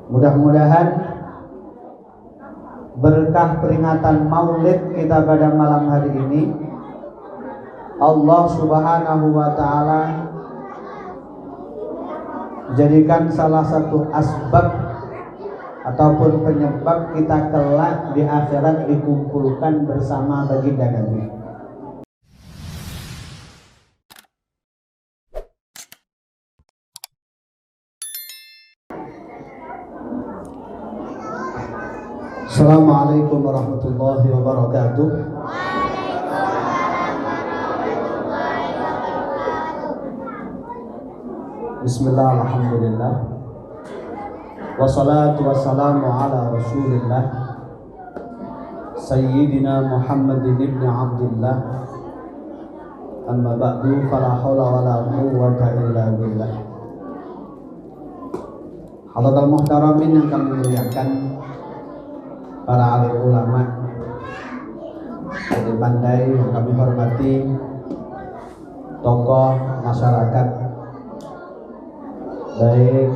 Mudah-mudahan berkah peringatan Maulid kita pada malam hari ini, Allah Subhanahu wa Ta'ala jadikan salah satu asbab ataupun penyebab kita kelak di akhirat dikumpulkan bersama baginda Nabi. Assalamualaikum warahmatullahi wabarakatuh. Bismillah, alhamdulillah, wassalatu wassalamu ala rasulillah Sayyidina Muhammadin ibn Abdullah. Amma ba'du, fala hawla wala quwwata illa billah. Hadirin muhtaramin yang kami muliakan, para alim ulama dari pandai yang kami hormati, tokoh masyarakat, baik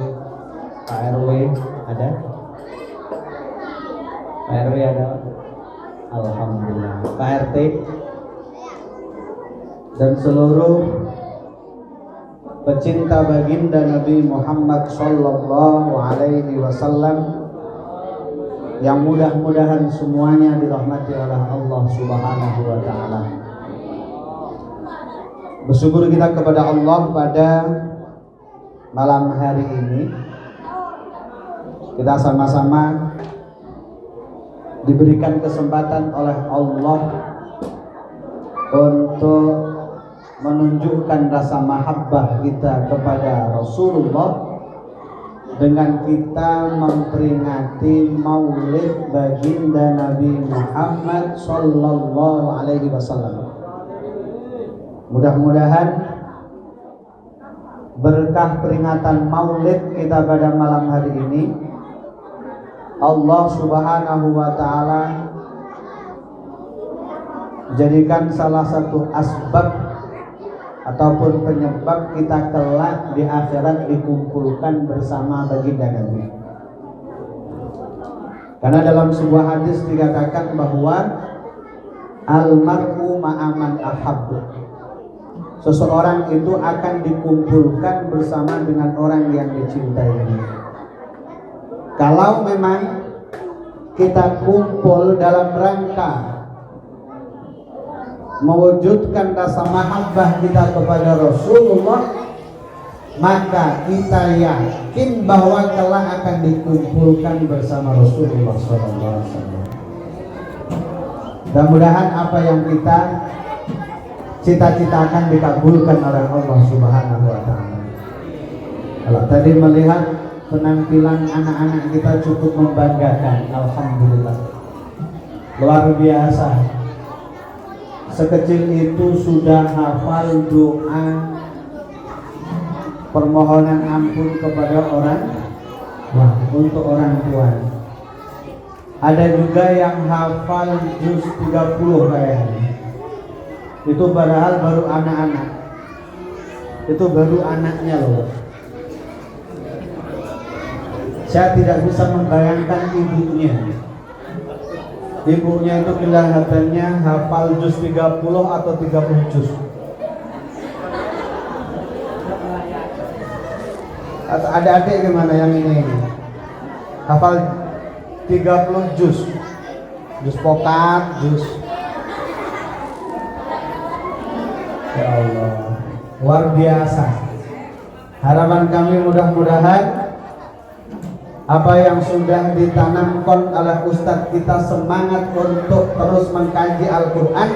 Pak RW ada? Pak RW ada? Alhamdulillah. Pak RT dan seluruh pecinta baginda Nabi Muhammad sallallahu alaihi wasallam yang mudah-mudahan semuanya dirahmati oleh Allah Subhanahu wa Ta'ala. Bersyukur kita kepada Allah pada malam hari ini, kita sama-sama diberikan kesempatan oleh Allah untuk menunjukkan rasa mahabbah kita kepada Rasulullah dengan kita memperingati Maulid baginda Nabi Muhammad sallallahu alaihi wasallam. Mudah-mudahan berkah peringatan Maulid kita pada malam hari ini, Allah Subhanahu wa Ta'ala jadikan salah satu asbab ataupun penyebab kita kelak di akhirat dikumpulkan bersama baginda Nabi. Karena dalam sebuah hadis dikatakan bahwa almar'u ma'aman ahabbu, seseorang itu akan dikumpulkan bersama dengan orang yang dicintainya. Kalau memang kita kumpul dalam rangka mewujudkan rasa mahabbah kita kepada Rasulullah, maka kita yakin bahwa kelak akan dikumpulkan bersama Rasulullah SAW. Mudah-mudahan apa yang kita cita-citakan dikabulkan oleh Allah Subhanahu wa Ta'ala. Kalau tadi melihat penampilan anak-anak kita cukup membanggakan, alhamdulillah, luar biasa. Sekecil itu sudah hafal doa permohonan ampun kepada orang untuk orang tua. Ada juga yang hafal juz 30 kayaknya. Itu padahal baru anak-anak. Itu baru anaknya loh. Saya tidak bisa membayangkan ibunya. Ibunya itu kelihatannya hafal juz 30 atau 30 juz. Atau ada adik gimana yang ini? Hafal 30 juz. Juz pokat, juz. Ya Allah, luar biasa. Harapan kami mudah-mudahan apa yang sudah ditanamkan oleh Ustadz kita, semangat untuk terus mengkaji Al-Quran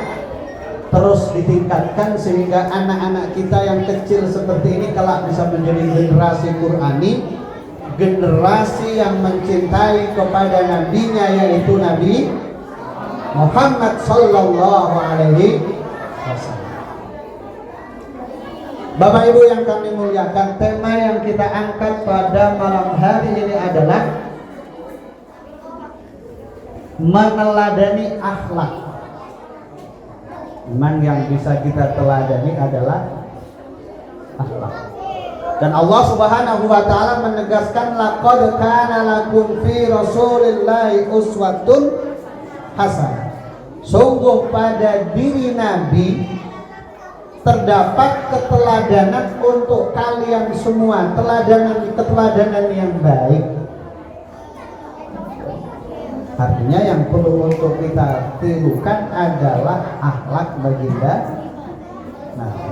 terus ditingkatkan, sehingga anak-anak kita yang kecil seperti ini kelak bisa menjadi generasi Qurani, generasi yang mencintai kepada nabinya, yaitu Nabi Muhammad sallallahu alaihi wasallam. Bapak Ibu yang kami muliakan, tema yang kita angkat pada malam hari ini adalah meneladani akhlak. Memang yang bisa kita teladani adalah akhlak. Dan Allah Subhanahu wa taala menegaskan laqad kana lakum fi Rasulillahi uswatun hasanah. Sungguh pada diri Nabi terdapat keteladanan untuk kalian semua, keteladanan yang baik. Artinya yang perlu untuk kita tirukan adalah akhlak baginda Nabi.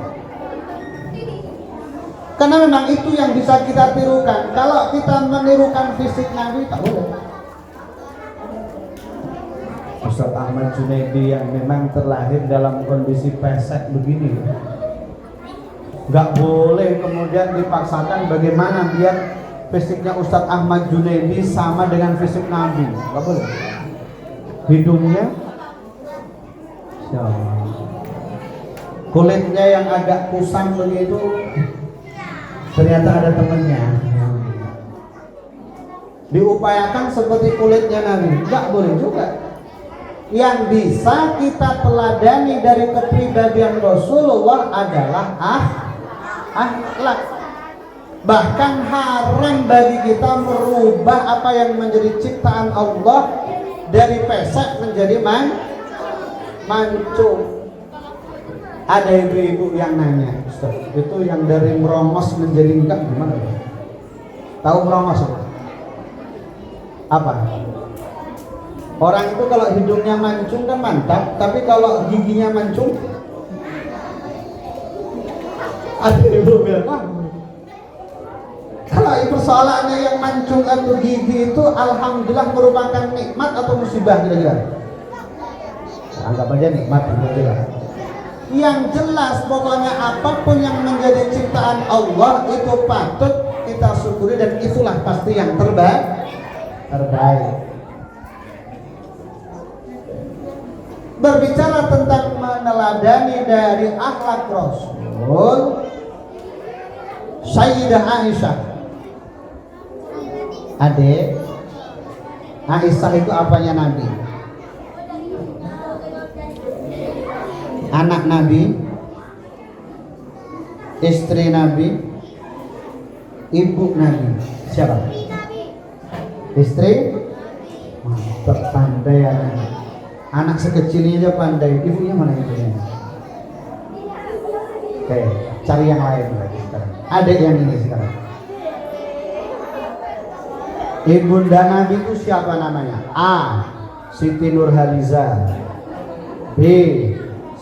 Karena memang itu yang bisa kita tirukan. Kalau kita menirukan fisik Nabi, tak boleh. Ustaz Ahmad Junaidi yang memang terlahir dalam kondisi pesek begini, nggak boleh kemudian dipaksakan bagaimana biar fisiknya Ustaz Ahmad Junaidi sama dengan fisik Nabi, nggak boleh. Hidungnya, kulitnya yang agak kusam begitu, ternyata ada temennya. Diupayakan seperti kulitnya Nabi, nggak boleh juga. Yang bisa kita teladani dari kepribadian Rasulullah adalah akhlak. Bahkan haram bagi kita merubah apa yang menjadi ciptaan Allah dari pesek menjadi mancung. Ada ibu-ibu yang nanya, Ustaz, itu yang dari merongos menjadi enggak gimana? Tahu merongos apa? Orang itu kalau hidungnya mancung kan mantap, tapi kalau giginya mancung, ada ibu bilang, kalau persoalannya yang mancung atau gigi itu alhamdulillah merupakan nikmat atau musibah kira-kira? Anggap aja nikmat kira-kira. Yang jelas pokoknya apapun yang menjadi ciptaan Allah itu patut kita syukuri dan itulah pasti yang terbaik. Berbicara tentang meneladani dari akhlak Rasul, Sayyidah Aisyah, adik Aisyah itu apanya Nabi? Anak Nabi, istri Nabi, ibu Nabi. Siapa? Istri? Pandai anak sekecil ini aja pandai. Ibunya mana ibunya? Oke, cari yang lain lagi sekarang. Adik yang ini sekarang. Ibunda Nabi itu siapa namanya? A. Siti Nurhaliza, B.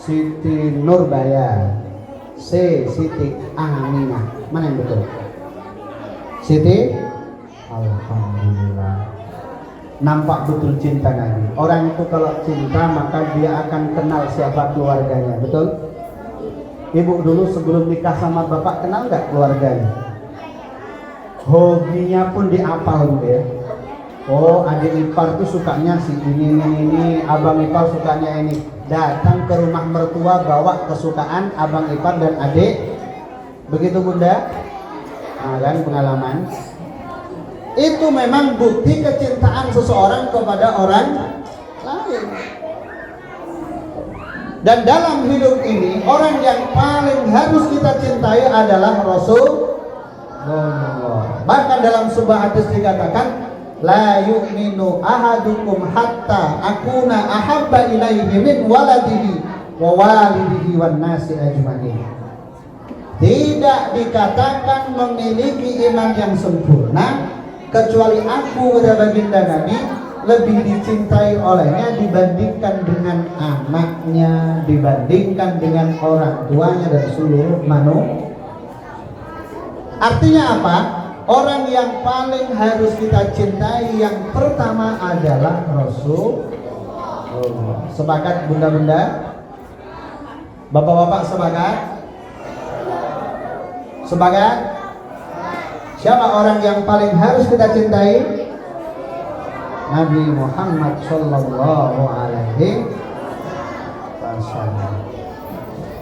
Siti Nurbaya, C. Siti Aminah. Mana yang betul? Siti? Alhamdulillah. Nampak betul cinta Nabi. Orang itu kalau cinta maka dia akan kenal siapa keluarganya. Betul? Ibu dulu sebelum nikah sama bapak kenal nggak keluarganya? Hobinya pun diapal dulu ya. Oh, adik ipar tuh sukanya si ini, abang ipar sukanya ini. Datang ke rumah mertua bawa kesukaan abang ipar dan adik. Begitu bunda? Nah, kan pengalaman. Itu memang bukti kecintaan seseorang kepada orang lain. Dan dalam hidup ini orang yang paling harus kita cintai adalah Rasulullah. Bahkan dalam sebuah hadis dikatakan, la yu'minu ahadukum hatta akuna ahabba ilaihi min waladihi wa walidihi wan nasi ajmain. Tidak dikatakan memiliki iman yang sempurna kecuali aku kepada baginda Nabi lebih dicintai olehnya dibandingkan dengan anaknya, dibandingkan dengan orang tuanya dan seluruh manusia. Artinya apa? Orang yang paling harus kita cintai yang pertama adalah Rasul. Sepakat bunda-bunda? Bapak-bapak sepakat? Sepakat? Siapa orang yang paling harus kita cintai? Nabi Muhammad sallallahu alaihi wasallam.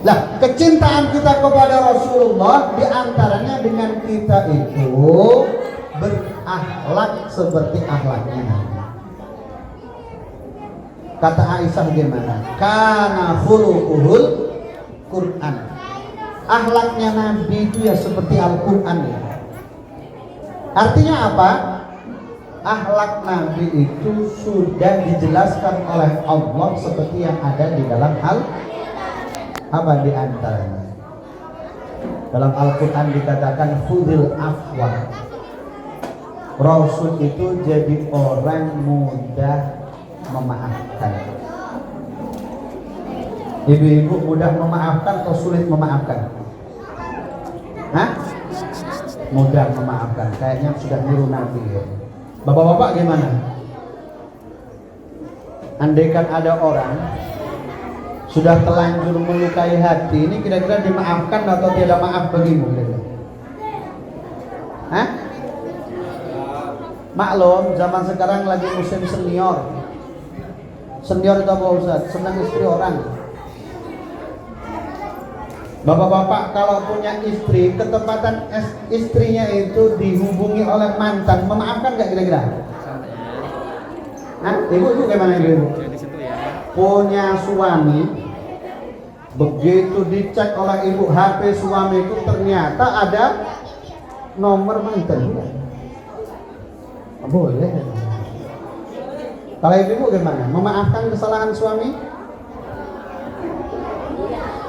Lah, kecintaan kita kepada Rasulullah diantaranya dengan kita itu berakhlak seperti akhlaknya Nabi. Kata Aisyah gimana? Kana khuluquhul Quran. Akhlaknya Nabi itu ya seperti Al-Quran ya. Artinya apa? Akhlak Nabi itu sudah dijelaskan oleh Allah seperti yang ada di dalam apa di antaranya. Dalam Al-Quran dikatakan khudhil afwa. Rasul itu jadi orang mudah memaafkan. Ibu-ibu mudah memaafkan atau sulit memaafkan? Hah? Mudah memaafkan. Kayaknya sudah niru Nabi ya. Bapak-bapak gimana? Andaikan ada orang sudah telanjur melukai hati, ini kira-kira dimaafkan atau tidak maaf bagimu? Hah? Maklum, zaman sekarang lagi musim senior. Senior itu apa Ustaz? Senang istri orang. Bapak-bapak kalau punya istri, ketepatan istrinya itu dihubungi oleh mantan, memaafkan gak kira-kira? Nah, ibu gimana ibu? Punya suami, begitu dicek oleh ibu HP suami itu ternyata ada nomor mantan. Boleh. Kalau ibu gimana? Memaafkan kesalahan suami?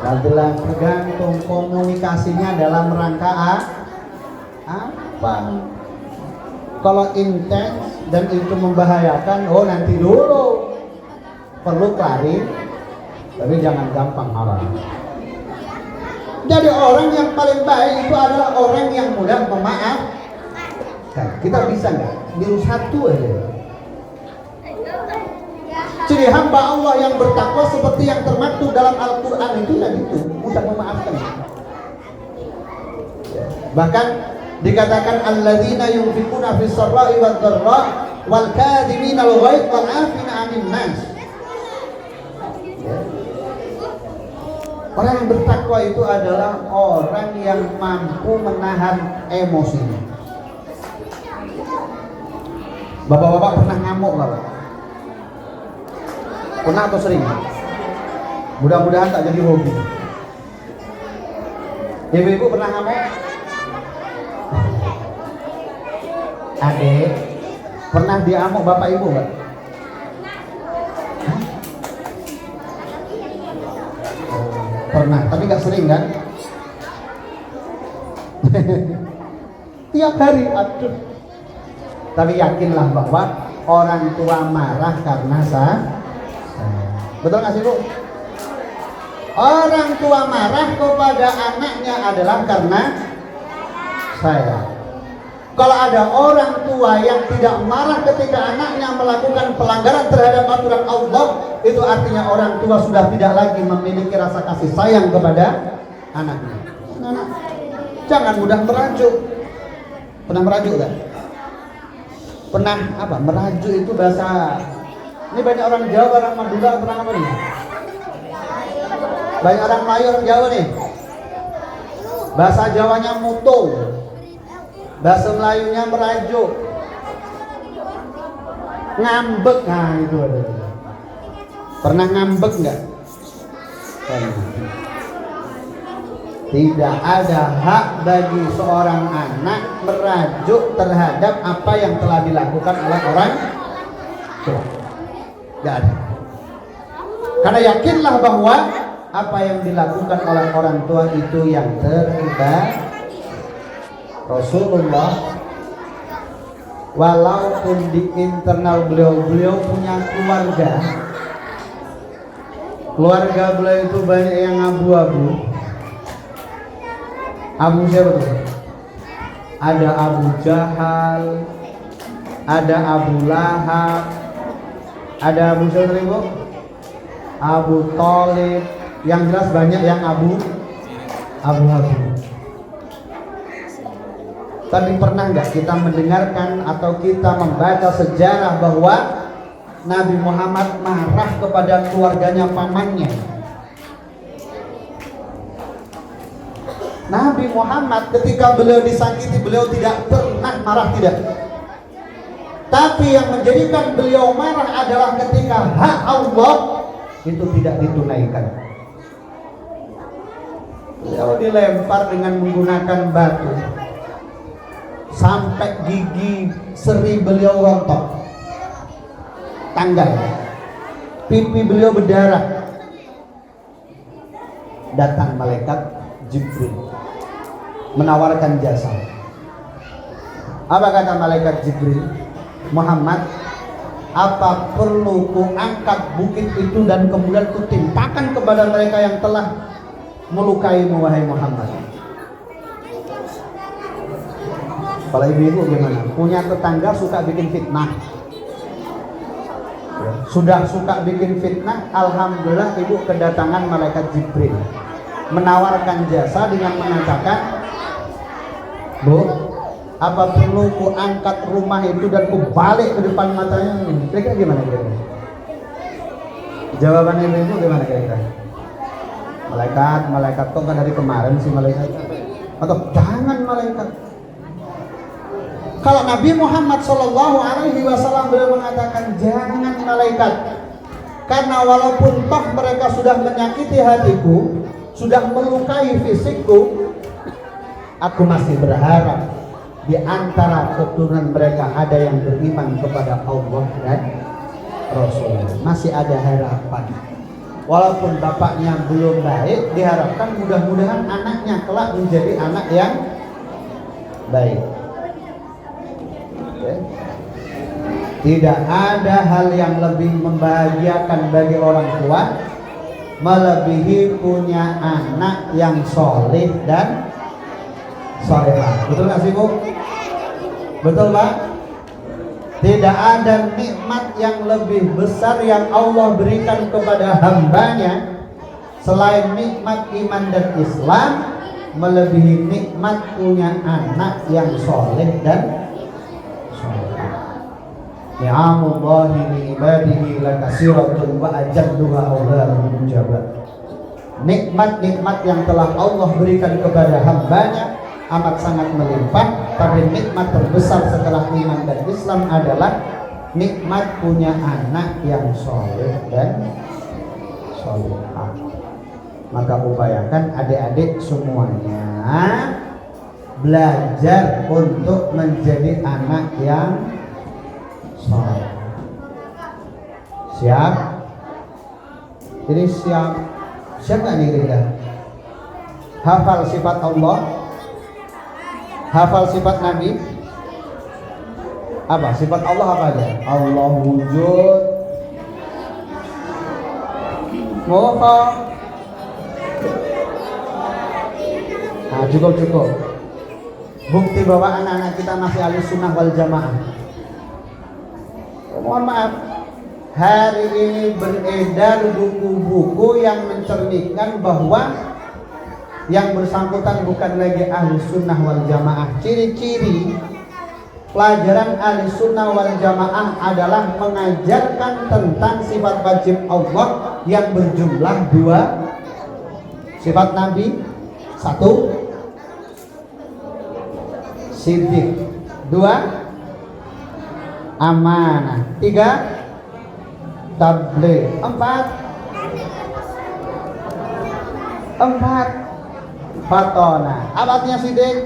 Adalah tergantung komunikasinya dalam rangka apa. Kalau intens dan itu membahayakan, oh nanti dulu perlu klari, tapi jangan gampang marah. Jadi orang yang paling baik itu adalah orang yang mudah memaafkan. Kita bisa nggak niru satu aja? Jadi hamba Allah yang bertakwa seperti yang termaktub dalam Al-Quran itu dan itu mudah memaafkan. Bahkan dikatakan alladzina yunfiquna fis sarra'i wad dharra wal kadhimina al-ghaidh wal 'afina 'anil nas. Orang yang bertakwa itu adalah orang yang mampu menahan emosinya. Bapak-bapak pernah ngamuk Bapak? Pernah atau sering? Mudah-mudahan tak jadi hobi. Ibu-ibu pernah ngamuk? Adek, pernah diamuk bapak ibu nggak? Pernah, tapi nggak sering kan? Tiap hari, aduh. Tapi yakinlah bahwa orang tua marah karena betul nggak sih Bu? Orang tua marah kepada anaknya adalah karena saya. Kalau ada orang tua yang tidak marah ketika anaknya melakukan pelanggaran terhadap aturan Allah, itu artinya orang tua sudah tidak lagi memiliki rasa kasih sayang kepada anaknya. Jangan mudah merajuk. Pernah merajuk kan? Pernah apa? Merajuk itu bahasa. Ini banyak orang Jawa, orang Madura, pernah apa nih? Banyak orang Melayu, orang Jawa nih. Bahasa Jawanya mutu, bahasa Melayunya merajuk, ngambek. Nah itu ada. Pernah ngambek nggak? Pernah. Tidak ada hak bagi seorang anak merajuk terhadap apa yang telah dilakukan oleh orang tua. Tidak ada. Karena yakinlah bahwa apa yang dilakukan oleh orang tua itu yang terbaik. Rasulullah walaupun di internal beliau punya keluarga beliau itu banyak yang abu-abu. Abu siapa tuh? Ada Abu Jahal, ada Abu Lahab, ada Abu siapa ibu? Abu Thalib. Yang jelas banyak yang abu-abu. Tapi pernah nggak kita mendengarkan atau kita membaca sejarah bahwa Nabi Muhammad marah kepada keluarganya pamannya? Nabi Muhammad ketika beliau disakiti, beliau tidak pernah marah, tidak. Tapi yang menjadikan beliau marah adalah ketika hak Allah itu tidak ditunaikan. Kalau dilempar dengan menggunakan batu sampai gigi seri beliau rontok, tanggal, pipi beliau berdarah, datang malaikat Jibril menawarkan jasa. Apa kata malaikat Jibril? Muhammad, apa perlu ku angkat bukit itu dan kemudian ku timpakan kepada mereka yang telah melukaimu wahai Muhammad? Kalau ibu-ibu gimana? Punya tetangga suka bikin fitnah, sudah suka bikin fitnah, alhamdulillah ibu kedatangan malaikat Jibril menawarkan jasa dengan mengatakan, Bu, apa perlu ku angkat rumah itu dan ku balik ke depan matanya? Kira-kira gimana kira-kira? Jawabannya ibu gimana kira-kira? Malaikat kok kan dari kemarin sih malaikat? Atau jangan malaikat? Kalau Nabi Muhammad SAW beliau mengatakan jangan malaikat, karena walaupun toh mereka sudah menyakiti hatiku, sudah melukai fisikku, aku masih berharap di antara keturunan mereka ada yang beriman kepada Allah dan Rasul. Masih ada harapan. Walaupun bapaknya belum baik, diharapkan mudah-mudahan anaknya kelak menjadi anak yang baik. Tidak ada hal yang lebih membahagiakan bagi orang tua melebihi punya anak yang soleh dan solehah. Betul nggak sih Bu? Betul Pak? Tidak ada nikmat yang lebih besar yang Allah berikan kepada hambanya selain nikmat iman dan Islam, melebihi nikmat punya anak yang soleh dan ni'amullahi li ibadihi lakasiratun wa ajadduha awlalul mujabat. Nikmat-nikmat yang telah Allah berikan kepada hambanya amat sangat melimpah, tapi nikmat terbesar setelah iman dan Islam adalah nikmat punya anak yang soleh dan solehah. Maka upayakan adik-adik semuanya belajar untuk menjadi anak yang soleh. Siap? Jadi siap? Siap nggak nih kita? Hafal sifat Allah, hafal sifat Nabi. Apa sifat Allah apa aja? Allah wujud, Moho. Nah, cukup. Bukti bahwa anak-anak kita masih ahli sunnah wal jamaah. Mohon maaf, hari ini beredar buku-buku yang mencerminkan bahwa yang bersangkutan bukan lagi ahli sunnah wal jamaah. Ciri-ciri pelajaran ahli sunnah wal jamaah adalah mengajarkan tentang sifat wajib Allah yang berjumlah 2. Sifat Nabi 1, siddiq. 2, amanah. 3, tabligh. 4, fatona. Apa artinya siddiq?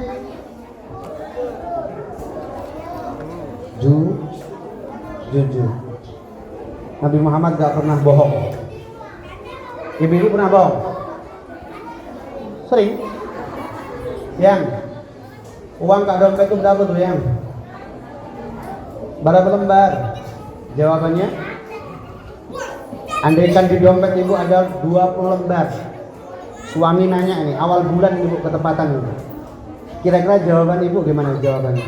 Jujur. Nabi Muhammad gak pernah bohong. Ibu-ibu pernah bohong? Sering. Yang uang kak dompet itu berapa tuh yang? Berapa lembar? Jawabannya, andaikan di dompet ibu ada 20 lembar. Suami nanya nih, awal bulan ibu ketepatan ibu. Kira-kira jawaban ibu gimana jawabannya?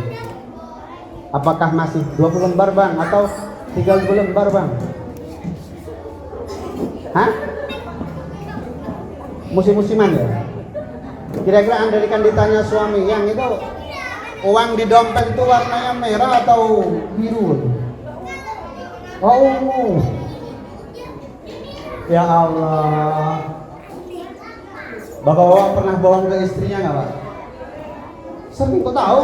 Apakah masih 20 lembar bang atau 30 lembar bang? Hah? Musim-musiman ya? Kira-kira andaikan ditanya suami, yang itu uang di dompet itu warnanya merah atau biru? Oh, ya Allah. Bapak-bapak pernah bohong ke istrinya nggak Pak? Sering kok tahu.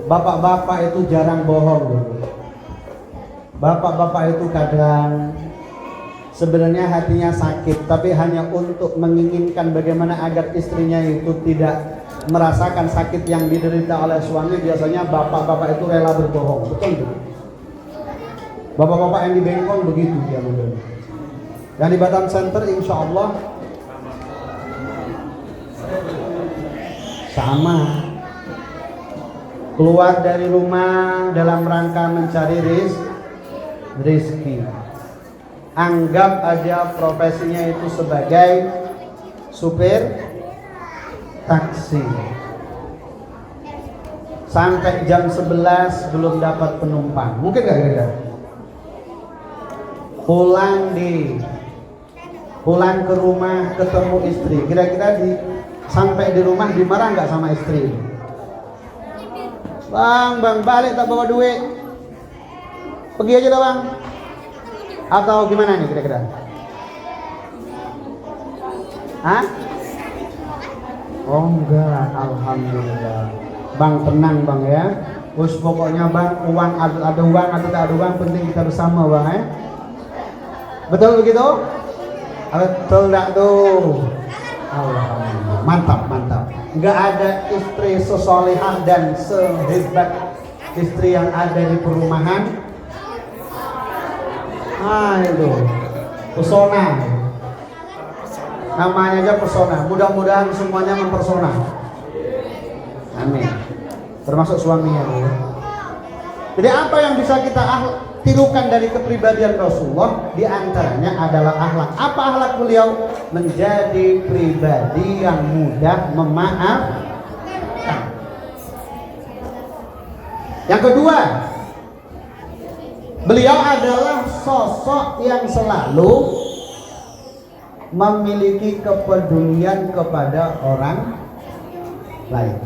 Bapak-bapak itu jarang bohong. Bapak-bapak itu kadang sebenarnya hatinya sakit, tapi hanya untuk menginginkan bagaimana agar istrinya itu tidak merasakan sakit yang diderita oleh suami. Biasanya bapak-bapak itu rela berbohong, betul gitu. Bapak-bapak yang di Bengkong begitu dia model. Yang di Batam Center insya Allah sama, keluar dari rumah dalam rangka mencari rezeki. Anggap aja profesinya itu sebagai supir taksi. Sampai jam 11 belum dapat penumpang. Mungkin gak kira-kira? Pulang ke rumah ketemu istri. Kira-kira sampai di rumah dimarah nggak sama istri? Bang, balik tak bawa duit. Pergi aja dah bang. Atau gimana nih kira-kira? Hah? Oh enggak, alhamdulillah. Bang tenang bang ya. Terus pokoknya bang, uang ada uang atau tak ada uang, penting kita bersama bang ya. Betul begitu? Betul tak tuh? Alhamdulillah. Mantap. Enggak ada istri sesolehah dan sehebat istri yang ada di perumahan. Itu pesona. Namanya aja pesona. Mudah-mudahan semuanya mempersona. Amin. Termasuk suaminya. Jadi apa yang bisa kita tirukan dari kepribadian Rasulullah? Di antaranya adalah akhlak. Apa akhlak beliau? Menjadi pribadi yang mudah memaafkan. Yang kedua, beliau adalah sosok yang selalu memiliki kepedulian kepada orang lain.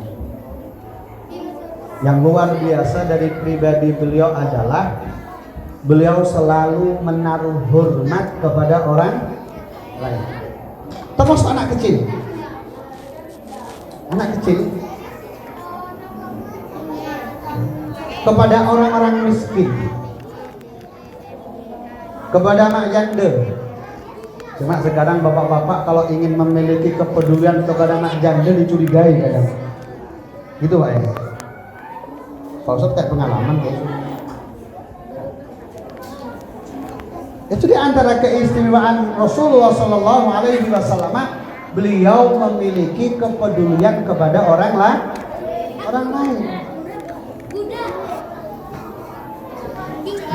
Yang luar biasa dari pribadi beliau adalah beliau selalu menaruh hormat kepada orang lain. Termasuk anak kecil. Kepada orang-orang miskin, kepada anak janda. Cuma sekarang bapak-bapak kalau ingin memiliki kepedulian kepada anak janda dicurigai kadang. Gitu Pak ya. Pak Ustadz kayak pengalaman kayak. Itu di antara keistimewaan Rasulullah SAW, beliau memiliki kepedulian kepada orang lain.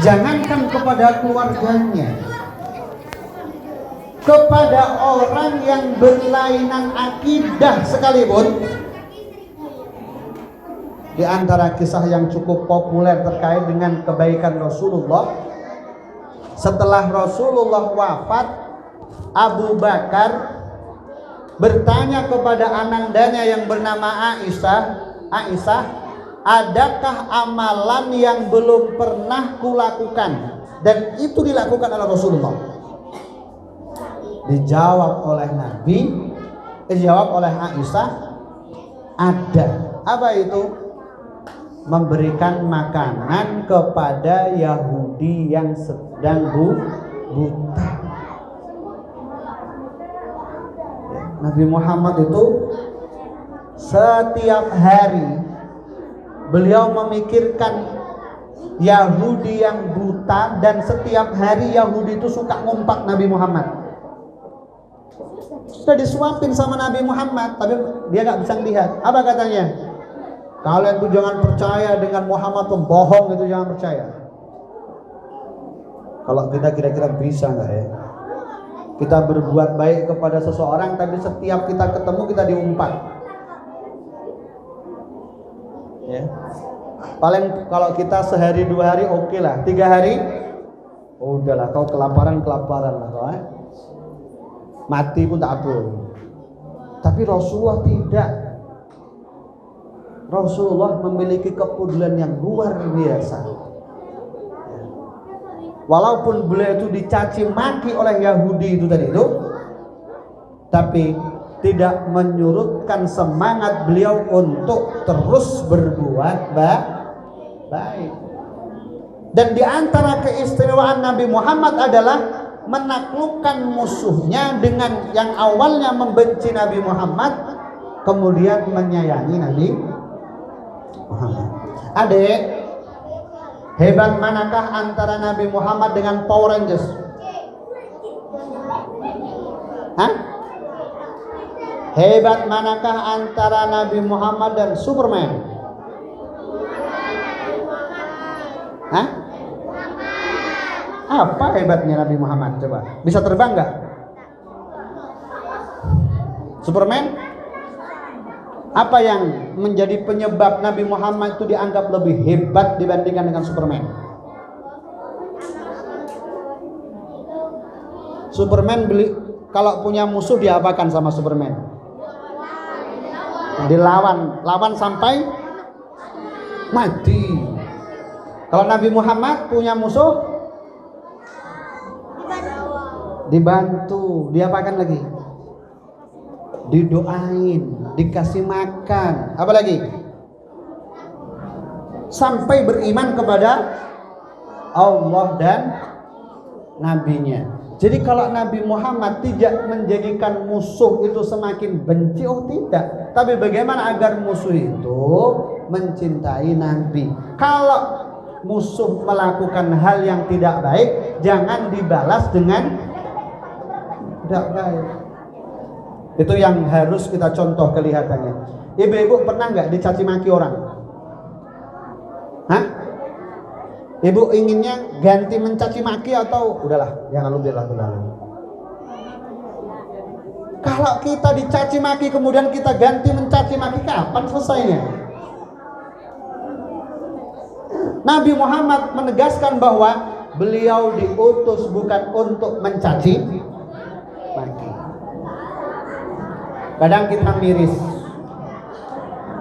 Jangankan kepada keluarganya, kepada orang yang berlainan akidah sekalipun. Di antara kisah yang cukup populer terkait dengan kebaikan Rasulullah, setelah Rasulullah wafat, Abu Bakar bertanya kepada anandanya yang bernama Aisyah, adakah amalan yang belum pernah kulakukan dan itu dilakukan oleh Rasulullah? Dijawab oleh Aisyah, ada. Apa itu? Memberikan makanan kepada Yahudi yang sedang buta. Nabi Muhammad itu setiap hari beliau memikirkan Yahudi yang buta, dan setiap hari Yahudi itu suka ngumpat Nabi Muhammad. Sudah disuapin sama Nabi Muhammad, tapi dia nggak bisa lihat. Apa katanya? Kalian tuh jangan percaya dengan Muhammad, pembohong itu jangan percaya. Kalau kita kira-kira bisa nggak ya? Kita berbuat baik kepada seseorang, tapi setiap kita ketemu kita diumpat. Ya. Paling kalau kita sehari 2 hari oke lah, 3 hari, oh udahlah kau kelaparan lah kau. Mati pun tak apa. Tapi Rasulullah tidak. Rasulullah memiliki kepedulian yang luar biasa. Walaupun beliau itu dicaci maki oleh Yahudi itu tadi itu, tapi tidak menyurutkan semangat beliau untuk terus berbuat baik. Dan di antara keistimewaan Nabi Muhammad adalah menaklukkan musuhnya dengan yang awalnya membenci Nabi Muhammad kemudian menyayangi Nabi Muhammad. Adik, hebat manakah antara Nabi Muhammad dengan Power Rangers? Hah? Hebat manakah antara Nabi Muhammad dan Superman? Hah? Apa hebatnya Nabi Muhammad? Coba, bisa terbang nggak? Superman? Apa yang menjadi penyebab Nabi Muhammad itu dianggap lebih hebat dibandingkan dengan Superman? Superman kalau punya musuh diapakan sama Superman? Lawan sampai mati. Kalau Nabi Muhammad punya musuh dibantu, diapakan lagi? Didoain, dikasih makan, apa lagi? Sampai beriman kepada Allah dan nabinya. Jadi kalau Nabi Muhammad tidak menjadikan musuh itu semakin benci, oh tidak. Tapi bagaimana agar musuh itu mencintai Nabi? Kalau musuh melakukan hal yang tidak baik, jangan dibalas dengan tidak baik. Itu yang harus kita contoh kelihatannya. Ibu-ibu pernah nggak dicaci maki orang? Hah? Ibu inginnya ganti mencaci maki atau udahlah, jangan biarlah berlalu. Kalau kita dicaci maki kemudian kita ganti mencaci maki, kapan selesainya? Nabi Muhammad menegaskan bahwa beliau diutus bukan untuk mencaci maki. Kadang kita miris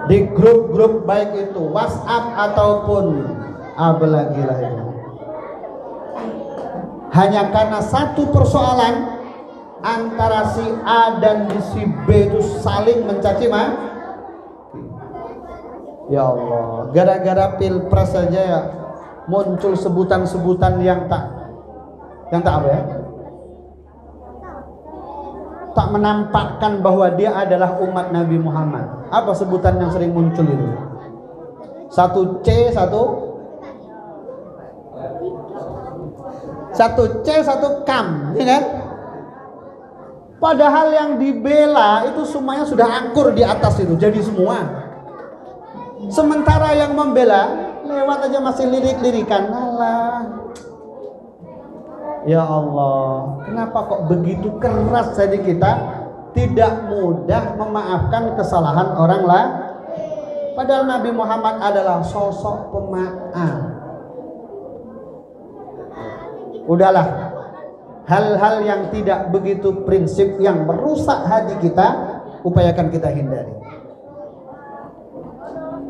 di grup-grup baik itu WhatsApp ataupun apalagi lah itu, hanya karena satu persoalan antara si A dan si B itu saling mencaci maki. Ya Allah, gara-gara pilpres saja ya muncul sebutan-sebutan yang tak apa ya? Tak menampakkan bahwa dia adalah umat Nabi Muhammad. Apa sebutan yang sering muncul itu? Satu C, satu kam, ya kan? Padahal yang dibela itu semuanya sudah angkur di atas itu, jadi semua. Sementara yang membela lewat aja masih lirik-lirikan. Alah. Ya Allah, kenapa kok begitu keras jadi kita tidak mudah memaafkan kesalahan orang lain? Padahal Nabi Muhammad adalah sosok pemaaf. Udahlah, hal-hal yang tidak begitu prinsip yang merusak hati kita, upayakan kita hindari.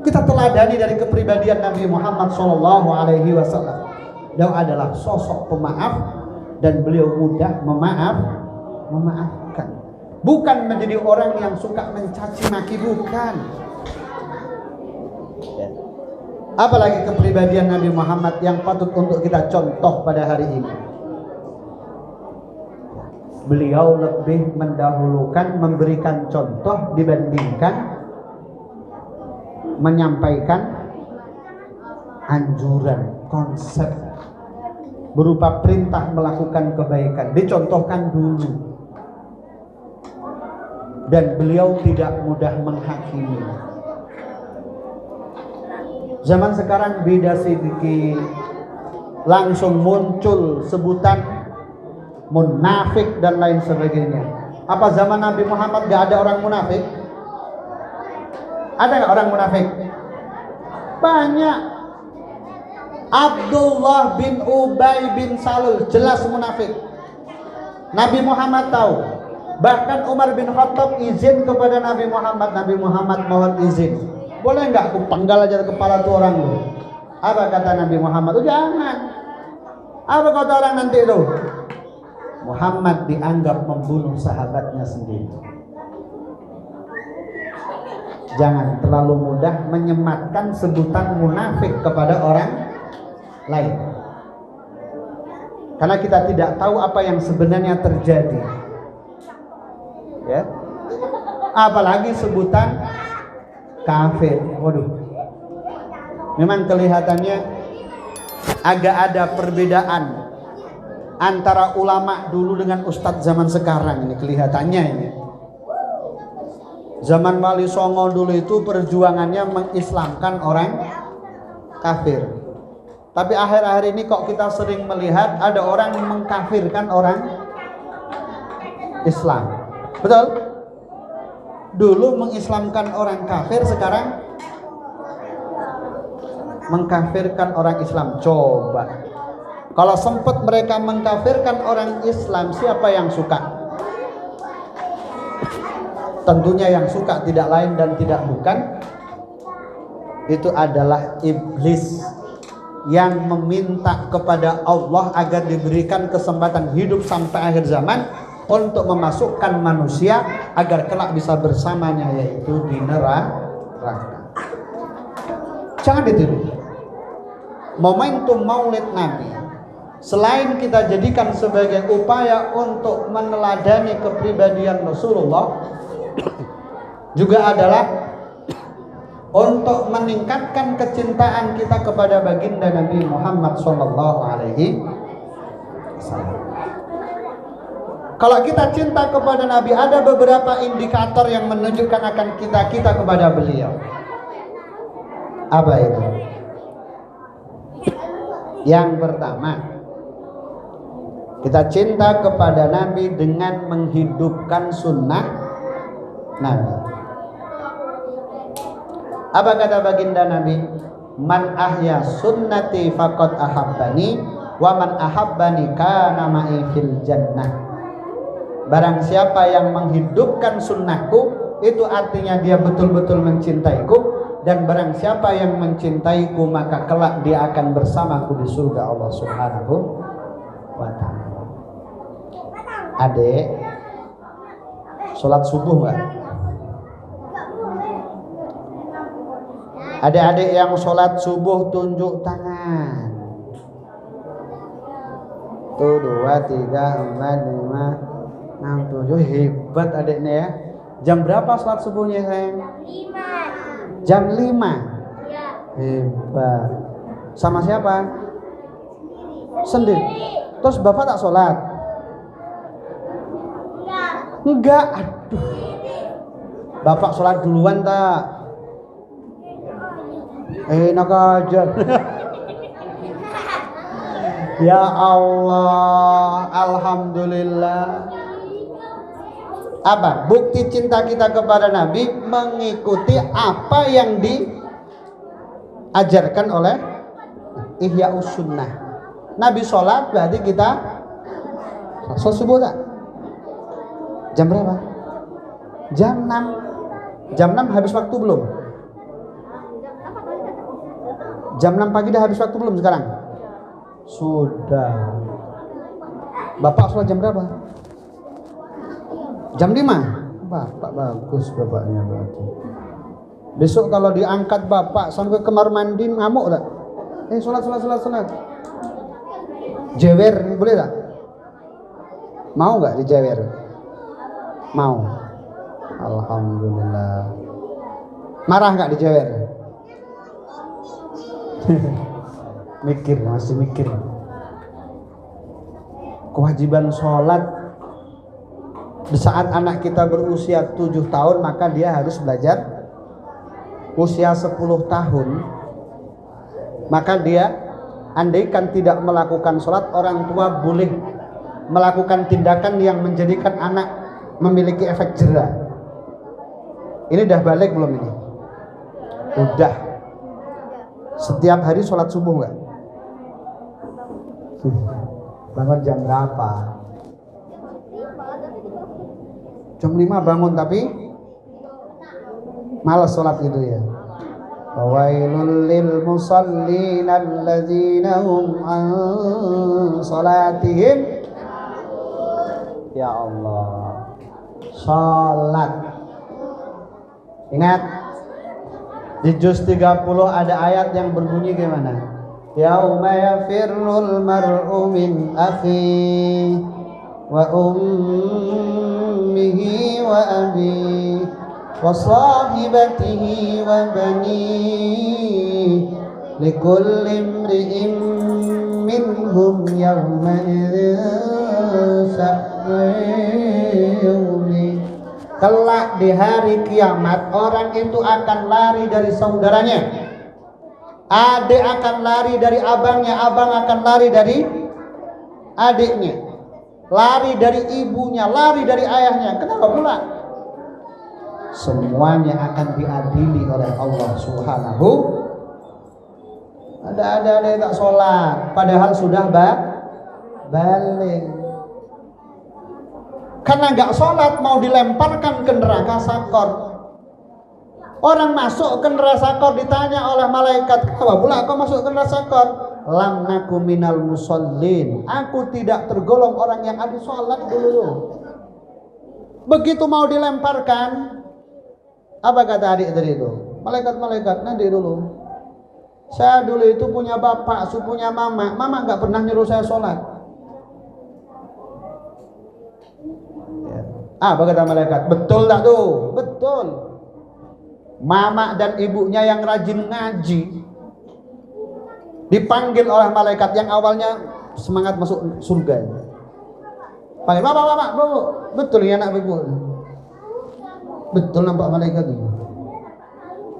Kita teladani dari kepribadian Nabi Muhammad SAW. Dia adalah sosok pemaaf dan beliau mudah memaafkan. Bukan menjadi orang yang suka mencaci maki, bukan. Apalagi kepribadian Nabi Muhammad yang patut untuk kita contoh pada hari ini. Beliau lebih mendahulukan memberikan contoh dibandingkan menyampaikan anjuran, konsep berupa perintah melakukan kebaikan, dicontohkan dulu. Dan beliau tidak mudah menghakimi. Zaman sekarang beda sedikit, langsung muncul sebutan munafik dan lain sebagainya. Apa zaman Nabi Muhammad gak ada orang munafik? Ada gak orang munafik? Banyak. Abdullah bin Ubay bin Salul jelas munafik. Nabi Muhammad tahu. Bahkan Umar bin Khattab izin kepada Nabi Muhammad. Nabi Muhammad mohon izin, boleh nggak aku penggal aja kepala tuh orang lu? Apa kata Nabi Muhammad? Oh, jangan. Apa kata orang nanti itu? Muhammad dianggap membunuh sahabatnya sendiri. Jangan terlalu mudah menyematkan sebutan munafik kepada orang lain. Karena kita tidak tahu apa yang sebenarnya terjadi. Ya. Apalagi sebutan kafir. Waduh. Memang kelihatannya agak ada perbedaan antara ulama dulu dengan ustadz zaman sekarang ini kelihatannya ini. Zaman Wali Songo dulu itu perjuangannya mengislamkan orang kafir. Tapi akhir-akhir ini kok kita sering melihat ada orang yang mengkafirkan orang Islam. Betul? Dulu mengislamkan orang kafir, sekarang mengkafirkan orang Islam. Coba. Kalau sempat mereka mengkafirkan orang Islam, siapa yang suka? Tentunya yang suka tidak lain dan tidak bukan itu adalah iblis yang meminta kepada Allah agar diberikan kesempatan hidup sampai akhir zaman untuk memasukkan manusia agar kelak bisa bersamanya, yaitu di neraka. Jangan ditiru. Momentum Maulid Nabi selain kita jadikan sebagai upaya untuk meneladani kepribadian Rasulullah, juga adalah untuk meningkatkan kecintaan kita kepada baginda Nabi Muhammad sallallahu alaihi wasallam. Kalau kita cinta kepada Nabi, ada beberapa indikator yang menunjukkan akan kita kepada beliau. Apa itu? Yang pertama, kita cinta kepada Nabi dengan menghidupkan sunnah Nabi. Apa kata baginda Nabi? Man ahya sunnati faqad ahabbani wa man ahabbani kana ma'i fil jannah. Barang siapa yang menghidupkan sunnahku, itu artinya dia betul-betul mencintaiku, dan barang siapa yang mencintaiku maka kelak dia akan bersamaku di surga Allah Subhanahu wa ta'ala. Adek, sholat subuh enggak? Adik-adik yang sholat subuh tunjuk tangan. 1, 2, 3, 4, 5, 6, 7. Hebat adiknya ya. Jam berapa sholat subuhnya sayang? 5. Jam 5? Ya. Hebat. Sama siapa? Sendiri. Terus bapak tak sholat? Enggak. Aduh. Bapak sholat duluan tak? Enak aja. Ya Allah, alhamdulillah. Apa? Bukti cinta kita kepada Nabi mengikuti apa yang diajarkan oleh Ihya'us Sunnah. Nabi sholat berarti kita sholat subuh tak? Jam berapa? Jam 6. Jam 6 habis waktu belum? Jam 6 pagi dah habis waktu belum sekarang? Sudah. Bapak sholat jam berapa? Jam 5? Bapak bagus bapaknya berarti. Besok kalau diangkat bapak sampai kamar mandi ngamuk tak? Sholat. Jewer boleh tak? Mau gak dijewer? Mau. Alhamdulillah. Marah gak dijewer? Masih mikir. Kewajiban sholat di saat anak kita berusia 7 tahun, maka dia harus belajar. Usia 10 tahun, maka dia andaikan tidak melakukan sholat, orang tua boleh melakukan tindakan yang menjadikan anak memiliki efek jera. Ini udah balik belum ini? Udah. Setiap hari sholat subuh enggak? Bangun jam berapa? Jam 5 bangun tapi malas sholat gitu ya. Wailul lil musallin alladzina hum an salatihim. Ya Allah. Sholat. Ingat, di juz 30 ada ayat yang berbunyi gimana? yauma yafirrul mar'u min akhi wa ummihi wa abi wa sahibatihi wa bani likulli imri'in minhum yawma idzin sa'yuni. Kelak di hari kiamat orang itu akan lari dari saudaranya, adik akan lari dari abangnya, abang akan lari dari adiknya, lari dari ibunya, lari dari ayahnya. Kenapa pula? Semuanya akan diadili oleh Allah Subhanahu. Ada yang tak sholat padahal sudah balik, karena nggak sholat mau dilemparkan ke neraka sakor. Orang masuk ke neraka sakor ditanya oleh malaikat, kenapa pula kau masuk ke neraka sakor? Lam naku minal musallin, aku tidak tergolong orang yang ada sholat dulu. Begitu mau dilemparkan, apa kata adik tadi itu? Malaikat nanti dulu. Saya dulu itu punya bapak, punya mama nggak pernah nyuruh saya sholat. Apa kata malaikat? Betul tak tuh? Betul. Mama dan ibunya yang rajin ngaji dipanggil oleh malaikat yang awalnya semangat masuk surga. Panggil bapak, bu, betul ya anak ibu. Betul nampak malaikat itu.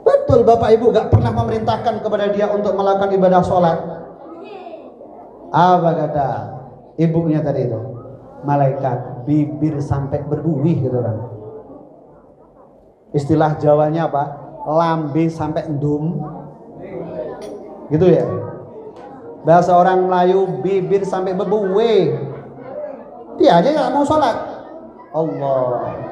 Betul bapak ibu gak pernah memerintahkan kepada dia untuk melakukan ibadah sholat. Apa kata ibunya tadi itu? Malaikat, bibir sampai berbuih gitu kan. Istilah Jawanya apa? Lambe sampai endum. Gitu ya. Bahasa orang Melayu, bibir sampai berbuih. Dia aja gak mau sholat. Allah.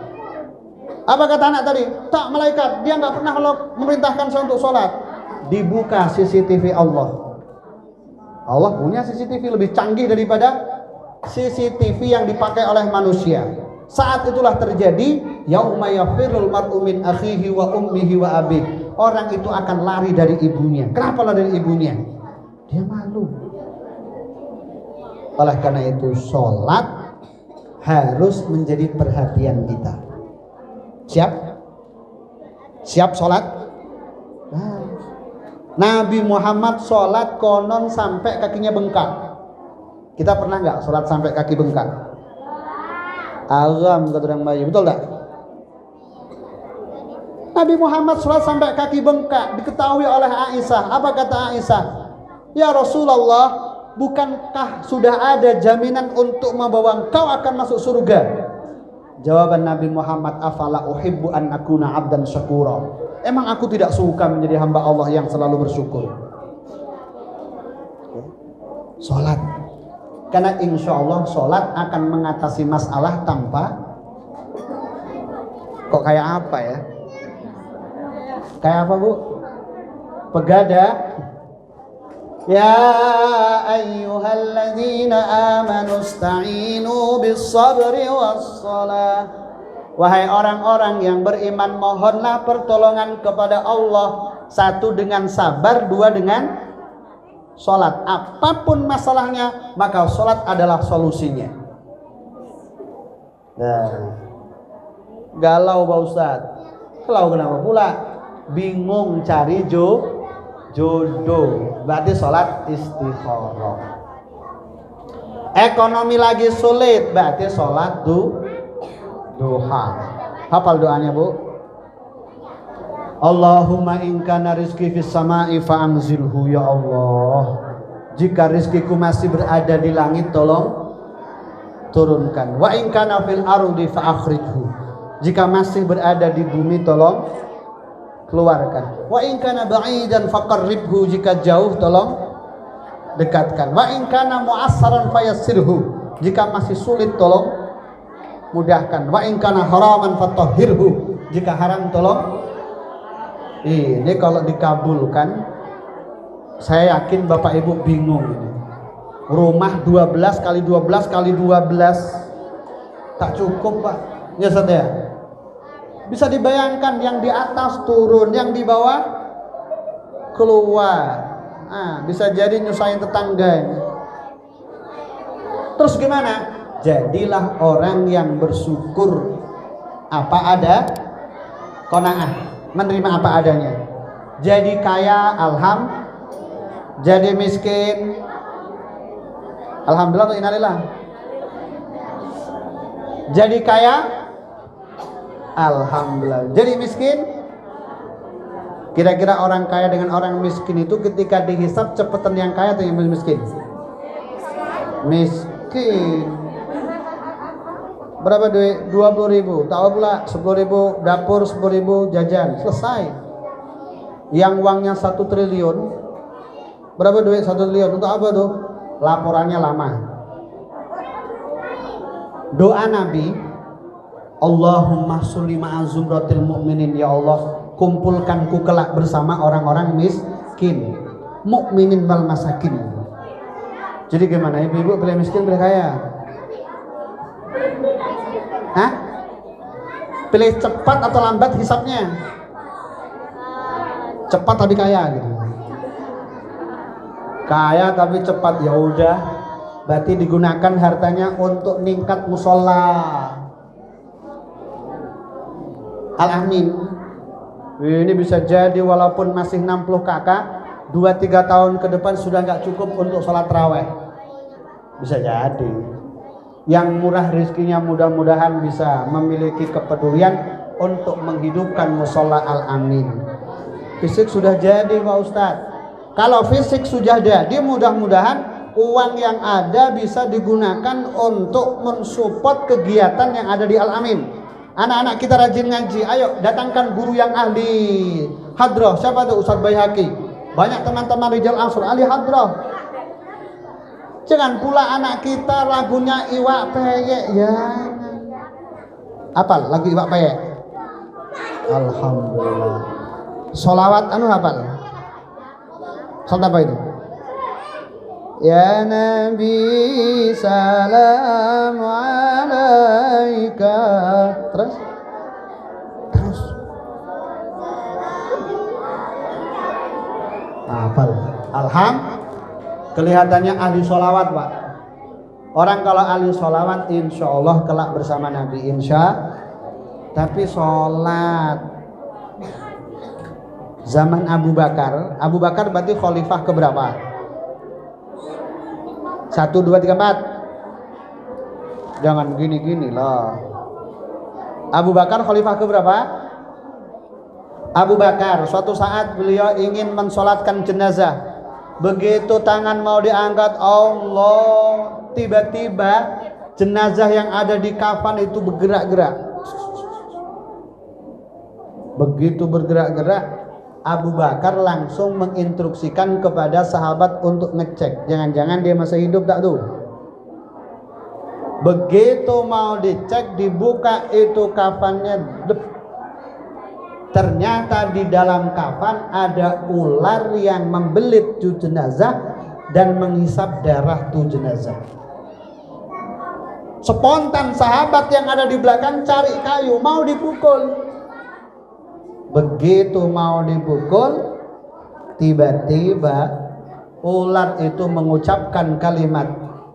Apa kata anak tadi? Tak, malaikat, dia nggak pernah memerintahkan saya untuk sholat. Dibuka CCTV Allah. Allah punya CCTV lebih canggih daripada CCTV yang dipakai oleh manusia. Saat itulah terjadi yauma yafirrul mar'u min akhihi wa ummihi wa abi. Orang itu akan lari dari ibunya. Kenapa lari dari ibunya? Dia malu. Oleh karena itu sholat harus menjadi perhatian kita. Siap sholat. Nabi Muhammad sholat konon sampai kakinya bengkak. Kita pernah nggak sholat sampai kaki bengkak? Agam kata orang Melayu, betul tak? Nabi Muhammad sholat sampai kaki bengkak. Diketahui oleh Aisyah. Apa kata Aisyah? Ya Rasulullah, bukankah sudah ada jaminan untuk membawa engkau akan masuk surga? Jawaban Nabi Muhammad, afala uhibbu an akuna abdan syakura. Emang aku tidak suka menjadi hamba Allah yang selalu bersyukur. Salat. Karena insya Allah salat akan mengatasi masalah tanpa. Kok kayak apa ya? Kayak apa bu? Pegada. Ya ayyuhalladzina amanu ista'inu bis-sabri was-shalah. Wahai orang-orang yang beriman, mohonlah pertolongan kepada Allah. Satu dengan sabar, dua dengan salat. Apapun masalahnya, maka salat adalah solusinya. Nah, galau Pak Ustaz. Galau kenapa pula? Bingung cari jodoh, berarti sholat istikharah. Ekonomi lagi sulit, berarti sholat duha. Hafal doanya bu? Allahumma in kana rizqi fis sama'i fa'anzilhu. Ya Allah, jika rizkiku masih berada di langit, tolong turunkan. Wa in kana fil ardi fa'akhrijhu. Jika masih berada di bumi, tolong keluarkan. Wa in kana ba'idan faqarribhu, jika jauh tolong dekatkan. Wa in kana mu'assaran fayassirhu, jika masih sulit tolong mudahkan. Wa in kana haraman fatahhirhu, jika haram tolong. Ini kalau dikabulkan, saya yakin Bapak Ibu bingung ini. Rumah 12 kali 12 kali 12 tak cukup Pak. Ya Ustaz ya. Bisa dibayangkan, yang di atas turun, yang di bawah keluar. bisa jadi nyusahin tetangganya. Terus gimana? Jadilah orang yang bersyukur apa ada, qanaah, menerima apa adanya. Jadi kaya, jadi miskin, alhamdulillah atau innalillah. Jadi kaya, alhamdulillah. Jadi miskin, kira-kira orang kaya dengan orang miskin itu ketika dihisap cepetan yang kaya atau yang miskin? Miskin. Berapa duit? 20.000. Tahu pula 10.000 dapur, 10.000 jajan, selesai. Yang uangnya 1 triliun, berapa duit 1 triliun? Untuk apa tuh? Laporannya lama. Doa Nabi, Allahumma sholli ma'a zumratil mu'minin, ya Allah, kumpulkanku kelak bersama orang-orang miskin, mukminin wal masakin. Jadi gimana ibu-ibu, pilih miskin pilih kaya? Hah? Pilih cepat atau lambat hisapnya? Cepat tapi kaya gitu. Kaya tapi cepat, ya udah. Berarti digunakan hartanya untuk ningkat musola. Al-amin. Ini bisa jadi walaupun masih 60 kakak, 2-3 tahun ke depan sudah nggak cukup untuk sholat raweh. Bisa jadi. Yang murah rezekinya mudah-mudahan bisa memiliki kepedulian untuk menghidupkan musola Al-amin. Fisik sudah jadi Pak Ustadz. Kalau fisik sudah jadi, mudah-mudahan uang yang ada bisa digunakan untuk mensupport kegiatan yang ada di Al-amin. Anak-anak kita rajin ngaji, ayo datangkan guru yang ahli hadroh. Siapa tuh? Ustadz Baihaqi. Banyak teman-teman Rijal Ansor ahli hadroh. Jangan pula anak kita lagunya Iwak Peyek ya. Apal lagu Iwak Peyek? Alhamdulillah. Solawat hafal? Salat apa itu? Ya Nabi salam alaika. Terus hafal. Kelihatannya ahli sholawat Pak. Orang kalau ahli sholawat insya Allah kelak bersama Nabi, insya. Tapi sholat zaman Abu Bakar berarti khalifah keberapa? 1, 2, 3, 4. Jangan gini-gini loh. Abu Bakar khalifah keberapa? Abu Bakar suatu saat beliau ingin mensolatkan jenazah. Begitu tangan mau diangkat, Allah, tiba-tiba jenazah yang ada di kafan itu bergerak-gerak. Begitu bergerak-gerak, Abu Bakar langsung menginstruksikan kepada sahabat untuk ngecek. Jangan-jangan dia masih hidup tak tuh. Begitu mau dicek, dibuka itu kafannya. Ternyata di dalam kafan ada ular yang membelit tu jenazah dan menghisap darah tu jenazah. Spontan sahabat yang ada di belakang cari kayu mau dipukul. Begitu mau dipukul, tiba-tiba ular itu mengucapkan kalimat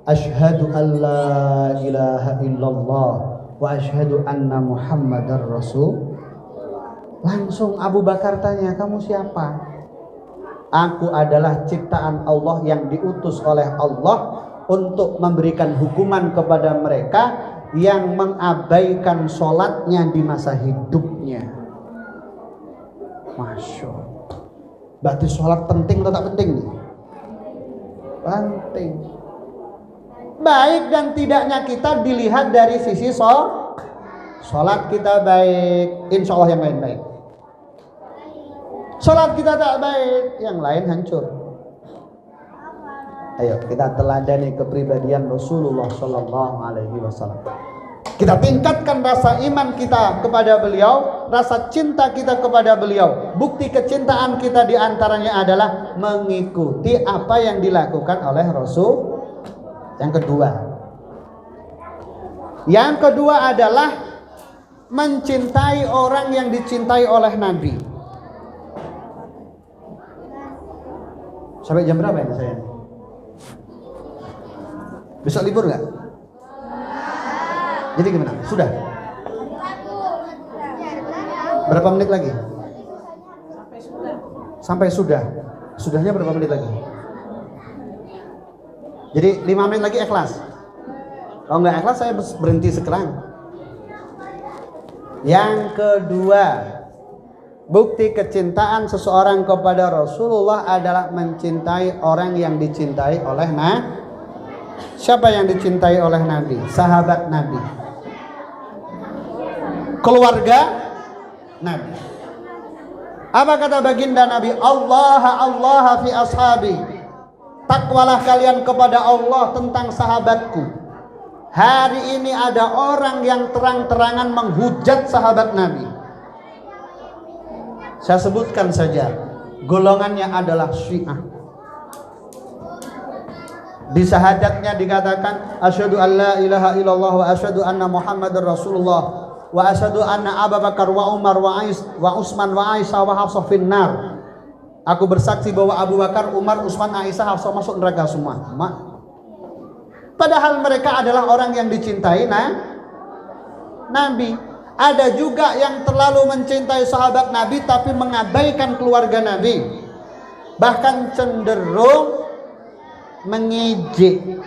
asyhadu alla ilaha illallah wa asyhadu anna muhammadar rasul. Langsung Abu Bakar tanya, kamu siapa? Aku adalah ciptaan Allah yang diutus oleh Allah untuk memberikan hukuman kepada mereka yang mengabaikan sholatnya di masa hidupnya. Masya Allah. Berarti sholat penting atau tak penting? Penting. Baik dan tidaknya kita dilihat dari sisi sholat kita baik, insya Allah yang lain baik. Sholat kita tak baik, yang lain hancur. Ayo kita teladani kepribadian Rasulullah Sallallahu Alaihi Wasallam. Kita tingkatkan rasa iman kita kepada beliau, rasa cinta kita kepada beliau. Bukti kecintaan kita diantaranya adalah mengikuti apa yang dilakukan oleh Rasul. Yang kedua adalah mencintai orang yang dicintai oleh Nabi. Sampai jam berapa ya saya? Besok libur nggak? Jadi gimana? Sudah? Berapa menit lagi? Sampai sudah. Sudahnya berapa menit lagi? Jadi 5 menit lagi ikhlas. Kalau nggak ikhlas saya berhenti sekarang. Yang kedua, bukti kecintaan seseorang kepada Rasulullah adalah mencintai orang yang dicintai oleh Siapa yang dicintai oleh Nabi? Sahabat Nabi, keluarga Nabi. Apa kata baginda Nabi? Allah fi ashabi. Takwalah kalian kepada Allah tentang sahabatku. Hari ini ada orang yang terang-terangan menghujat sahabat Nabi. Saya sebutkan saja, golongannya adalah Syiah. Di syahadatnya dikatakan asyhadu an la ilaha illallah wa asyhadu anna Muhammadar Rasulullah wa asyhadu anna Abu Bakar wa Umar wa Utsman wa Aisyah wa Hafsah finnar. Aku bersaksi bahwa Abu Bakar, Umar, Utsman, Aisyah, Hafsah masuk neraka semua. Padahal mereka adalah orang yang dicintai Nabi. Ada juga yang terlalu mencintai sahabat Nabi tapi mengabaikan keluarga Nabi. Bahkan cenderung mengejek,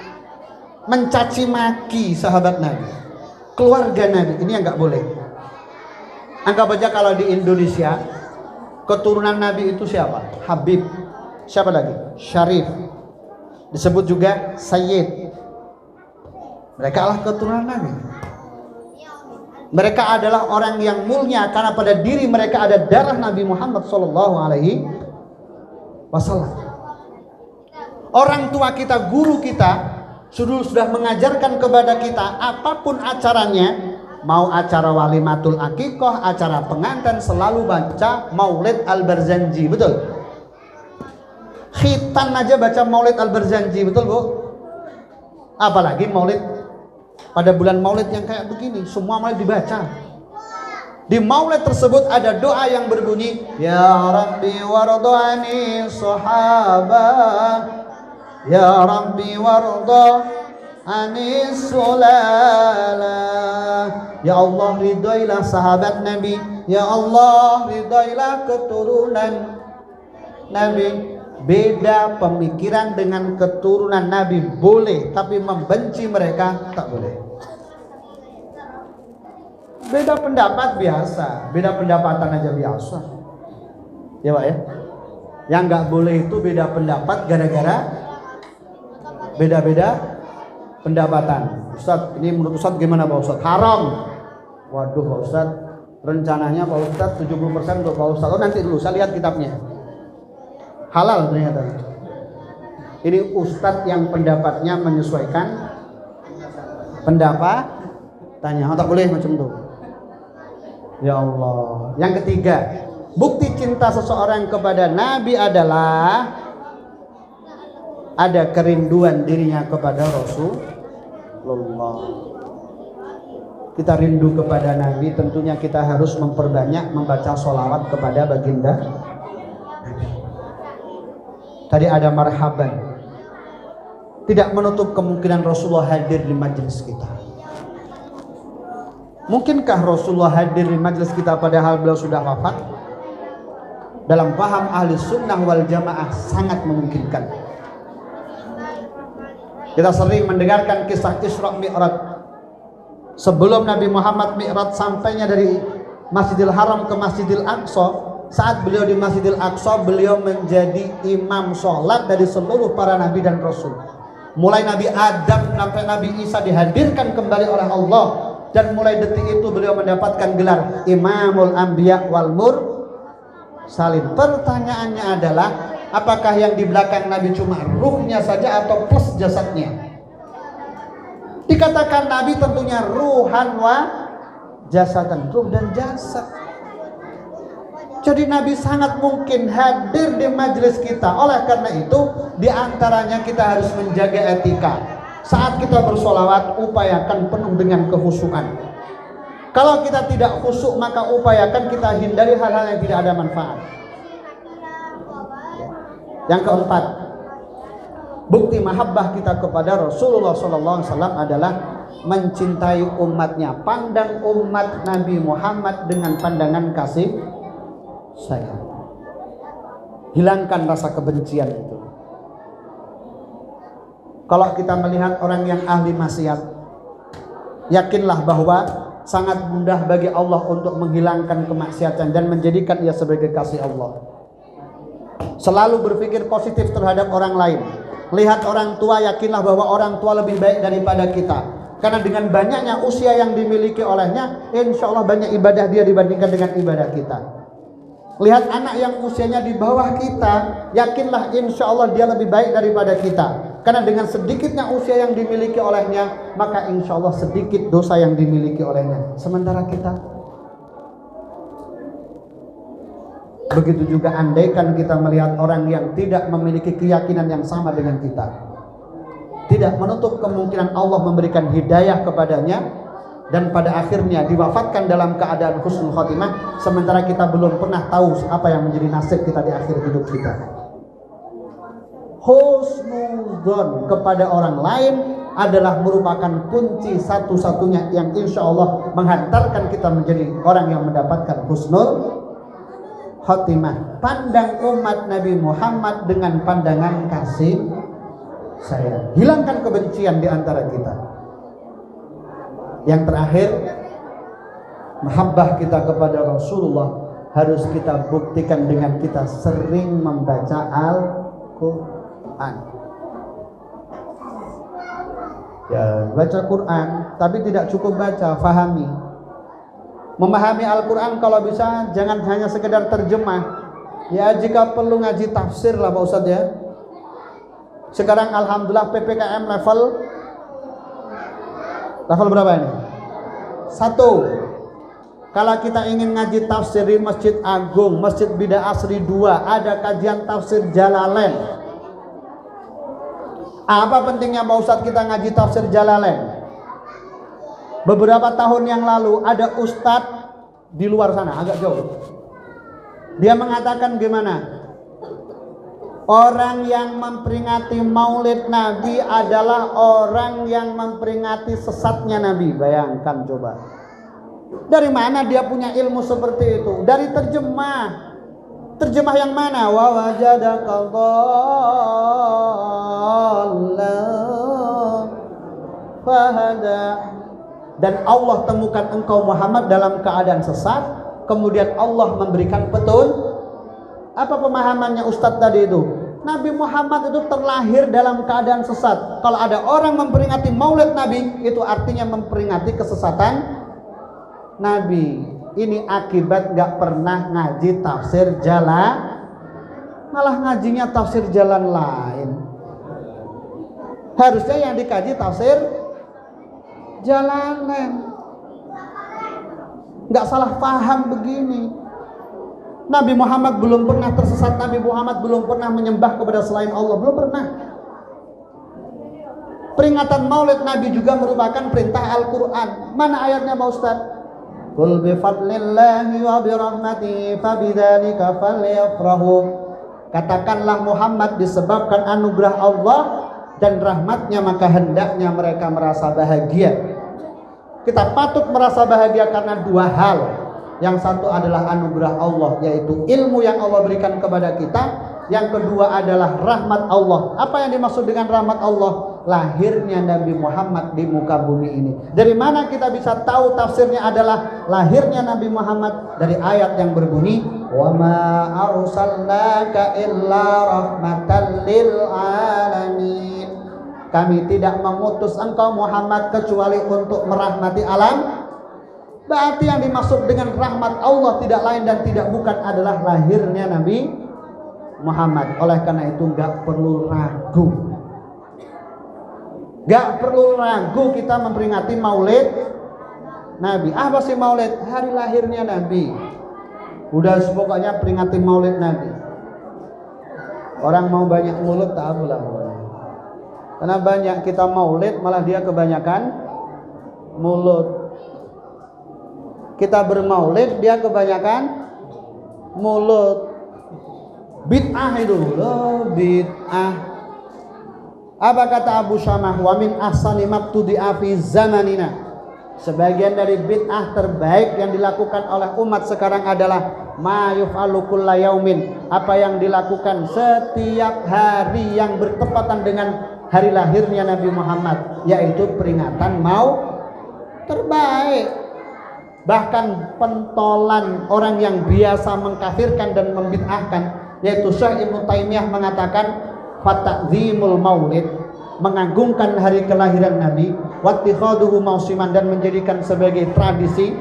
mencaci maki sahabat Nabi, keluarga Nabi. Ini yang nggak boleh. Anggap aja kalau di Indonesia keturunan Nabi itu siapa? Habib. Siapa lagi? Syarif. Disebut juga Sayyid. Mereka adalah keturunan Nabi. Mereka adalah orang yang mulia karena pada diri mereka ada darah Nabi Muhammad SAW. Orang tua kita, guru kita sudah mengajarkan kepada kita, apapun acaranya, mau acara walimatul akikoh, acara pengantin, selalu baca Maulid Al-Barzanji, betul? Khitan aja baca Maulid Al-Barzanji, betul Bu? Apalagi Maulid pada bulan Maulid yang kayak begini, semua Maulid dibaca. Di Maulid tersebut ada doa yang berbunyi, Ya Rabbi wardani sahabah, Ya Rabbi warda anis sulala. Ya Allah ridailah sahabat Nabi, Ya Allah ridailah keturunan Nabi. Beda pemikiran dengan keturunan Nabi boleh, tapi membenci mereka tak boleh. Beda pendapat biasa, beda pendapatan aja biasa. Ya Pak ya. Yang nggak boleh itu beda pendapat gara-gara beda-beda pendapatan. Ustaz, ini menurut Ustaz gimana Pak Ustaz? Haram. Waduh Pak Ustaz, rencananya Pak Ustaz 70% untuk Pak Ustaz. Oh nanti dulu, saya lihat kitabnya. Halal ternyata. Ini Ustaz yang pendapatnya menyesuaikan pendapatannya. Oh, tak boleh macam itu. Ya Allah. Yang ketiga, bukti cinta seseorang kepada Nabi adalah ada kerinduan dirinya kepada Rasulullah. Kita rindu kepada Nabi, tentunya kita harus memperbanyak membaca sholawat kepada baginda Nabi. Tadi ada marhaban. Tidak menutup kemungkinan Rasulullah hadir di majelis kita. Mungkinkah Rasulullah hadir di majelis kita padahal beliau sudah wafat? Dalam paham ahli sunnah wal jamaah sangat memungkinkan. Kita sering mendengarkan kisah Isra Mi'raj. Sebelum Nabi Muhammad Mi'raj sampainya dari Masjidil Haram ke Masjidil Aqsa, saat beliau di Masjidil Aqsa, beliau menjadi imam sholat dari seluruh para nabi dan rasul. Mulai Nabi Adam sampai Nabi Isa dihadirkan kembali oleh Allah, dan mulai detik itu beliau mendapatkan gelar Imamul Anbiya wal Mursalin. Pertanyaannya adalah, apakah yang di belakang Nabi cuma ruhnya saja atau plus jasadnya? Dikatakan Nabi tentunya ruhan wa jasadan, ruh dan jasad. Jadi Nabi sangat mungkin hadir di majelis kita. Oleh karena itu, diantaranya kita harus menjaga etika. Saat kita bersolawat, upayakan penuh dengan kehusukan. Kalau kita tidak khusyuk, maka upayakan kita hindari hal-hal yang tidak ada manfaat. Yang keempat, Bukti mahabbah kita kepada Rasulullah SAW adalah mencintai umatnya. Pandang umat Nabi Muhammad dengan pandangan kasih sayang. Hilangkan rasa kebencian itu. Kalau kita melihat orang yang ahli maksiat, yakinlah bahwa sangat mudah bagi Allah untuk menghilangkan kemaksiatan dan menjadikan ia sebagai kasih Allah. Selalu berpikir positif terhadap orang lain. Lihat orang tua, yakinlah bahwa orang tua lebih baik daripada kita. Karena dengan banyaknya usia yang dimiliki olehnya, insya Allah banyak ibadah dia dibandingkan dengan ibadah kita. Lihat anak yang usianya di bawah kita, yakinlah insya Allah dia lebih baik daripada kita. Karena dengan sedikitnya usia yang dimiliki olehnya, maka insya Allah sedikit dosa yang dimiliki olehnya. Sementara kita, begitu juga andaikan kita melihat orang yang tidak memiliki keyakinan yang sama dengan kita, tidak menutup kemungkinan Allah memberikan hidayah kepadanya dan pada akhirnya diwafatkan dalam keadaan husnul khotimah, sementara kita belum pernah tahu apa yang menjadi nasib kita di akhir hidup kita. Husnudzon kepada orang lain adalah merupakan kunci satu-satunya yang insya Allah menghantarkan kita menjadi orang yang mendapatkan husnul khotimah. Pandang umat Nabi Muhammad dengan pandangan kasih sayang. Hilangkan kebencian di antara kita. Yang terakhir, mahabbah kita kepada Rasulullah harus kita buktikan dengan kita sering membaca Al-Quran. Ya, baca Quran, tapi tidak cukup baca, fahami. Memahami Al-Quran kalau bisa jangan hanya sekedar terjemah. Ya jika perlu ngaji tafsir lah Pak Ustadz ya. Sekarang alhamdulillah PPKM level berapa ini? 1. Kalau kita ingin ngaji tafsir di Masjid Agung, Masjid Bida Asri 2, ada kajian tafsir Jalalain. Apa pentingnya Pak Ustadz kita ngaji tafsir Jalalain? Beberapa tahun yang lalu ada ustadz di luar sana, agak jauh. Dia mengatakan gimana? Orang yang memperingati maulid Nabi adalah orang yang memperingati sesatnya Nabi. Bayangkan coba. Dari mana dia punya ilmu seperti itu? Dari terjemah. Terjemah yang mana? Wa wajadaka dhallan fahada. Dan Allah temukan engkau Muhammad dalam keadaan sesat, kemudian Allah memberikan petunjuk. Apa pemahamannya Ustadz tadi itu? Nabi Muhammad itu terlahir dalam keadaan sesat. Kalau ada orang memperingati maulid Nabi, itu artinya memperingati kesesatan Nabi. Ini akibat gak pernah ngaji tafsir jalan, malah ngajinya tafsir jalan lain. Harusnya yang dikaji tafsir Jalalain. Nggak salah paham begini. Nabi Muhammad belum pernah tersesat. Nabi Muhammad belum pernah menyembah kepada selain Allah. Belum pernah. Peringatan maulid Nabi juga merupakan perintah Al-Quran. Mana ayatnya Pak Ustaz? Qul bifadlillahi wa birahmatihi fabidzalika falyafrahu. Katakanlah Muhammad, disebabkan anugerah Allah dan rahmatnya maka hendaknya mereka merasa bahagia. Kita patut merasa bahagia karena dua hal. Yang satu adalah anugerah Allah, yaitu ilmu yang Allah berikan kepada kita. Yang kedua adalah rahmat Allah. Apa yang dimaksud dengan rahmat Allah? Lahirnya Nabi Muhammad di muka bumi ini. Dari mana kita bisa tahu tafsirnya adalah lahirnya Nabi Muhammad? Dari ayat yang berbunyi, wa ma arsalnaka illa rahmatan lil alamin. Kami tidak mengutus engkau Muhammad kecuali untuk merahmati alam. Berarti yang dimaksud dengan rahmat Allah tidak lain dan tidak bukan adalah lahirnya Nabi Muhammad. Oleh karena itu gak perlu ragu. Gak perlu ragu kita memperingati maulid Nabi. Apa sih maulid? Hari lahirnya Nabi. Udah pokoknya peringati maulid Nabi. Orang mau banyak mulut tak apalah. Karena banyak kita maulid malah dia kebanyakan mulut. Kita bermaulid dia kebanyakan mulut. Bid'ah itu loh, bid'ah. Apa kata Abu Syamah? Wa min ahsani mabtudi'a fi zamanina. Sebagian dari bid'ah terbaik yang dilakukan oleh umat sekarang adalah ma yuf'alu kulla yaumin, apa yang dilakukan setiap hari yang bertepatan dengan hari lahirnya Nabi Muhammad, yaitu peringatan Maulid terbaik. Bahkan pentolan orang yang biasa mengkafirkan dan membid'ahkan, yaitu Syekh Ibnu Taimiyah mengatakan fatakzimul maulid, mengagungkan hari kelahiran Nabi, wattikhaduhu mausiman, dan menjadikan sebagai tradisi,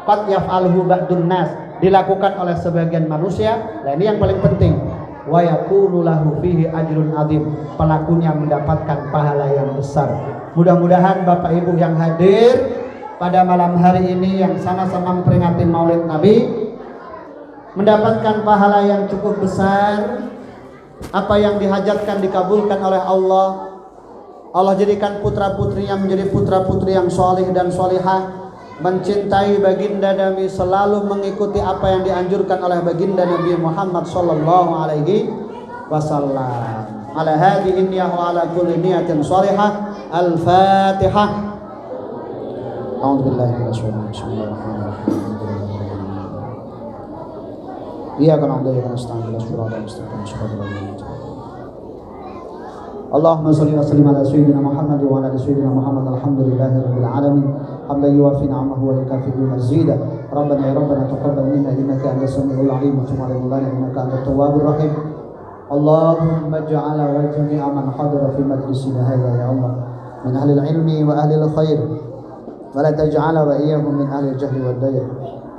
qad yaf'aluhu ba'dun nas, dilakukan oleh sebagian manusia. Dan ini yang paling penting, wa yakunu lahu fihi ajrun azim, pelakunya mendapatkan pahala yang besar. Mudah-mudahan Bapak Ibu yang hadir pada malam hari ini yang sama-sama memperingati Maulid Nabi mendapatkan pahala yang cukup besar. Apa yang dihajatkan dikabulkan oleh Allah. Allah jadikan putra-putrinya menjadi putra-putri yang soleh dan solihah, mencintai baginda Nabi, selalu mengikuti apa yang dianjurkan oleh baginda Nabi Muhammad sallallahu alaihi wasallam. Ala hadhihi niyyah wa ala kulli niyatin solihah. Al-Fatihah. A'udzubillahi minasyaitonir rajim. Iyyaka na'budu wa iyyaka nasta'in. Ihdinas siratal mustaqim. Shiratal ladzina Allahumma shalli wa sallim ala sayyidina Muhammad wa ala ali sayyidina Muhammad. Alhamdulillahi rabbil alamin. Hamdan yuwafi ni'amahu wa yukafi'u mazida. Rabbana ya Rabbana taqabbal minna innaka antas samiul alim wa tub 'alaina innaka antat tawwabur rahim. Allahumma ij'al wa jami'a man hadara fi majlisina hadha ya Allah min ahli al-ilmi wa ahli al-khair wa la taj'al wa iyyahum min ahli al-jahli wad dayr.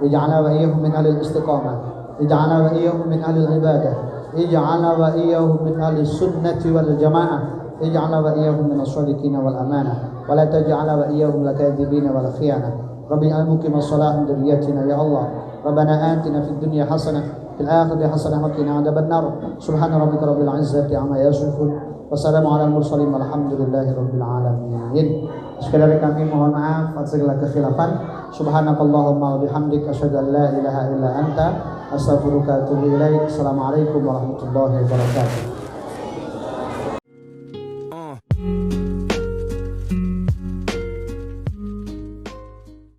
Ij'al wa iyyahum min ahli al-istiqamah. Ij'al wa iyyahum min ahli al-ibadah. اجعل وإياهم من أهل السنة والجماعة. اجعل وإياهم من الصادقين والأمانة ولا تجعل وإياهم الكاذبين والخيانة. رب اجعل مقيم الصلاة من ذريتنا يا الله. ربنا آتنا في الدنيا حسنة في الآخرة حسنة وقنا عذاب النار. سبحان ربك رب العزة عما يصفون wassalamu ala mursalin walhamdulillahi rabbil alamin. Sekali lagi kami mohon maaf atas segala kekhilafan. Subhanakallahumma wa bihamdika asyhadu an la ilaha illa anta astaghfiruka wa atubu ilaik. Assalamualaikum warahmatullahi wabarakatuh.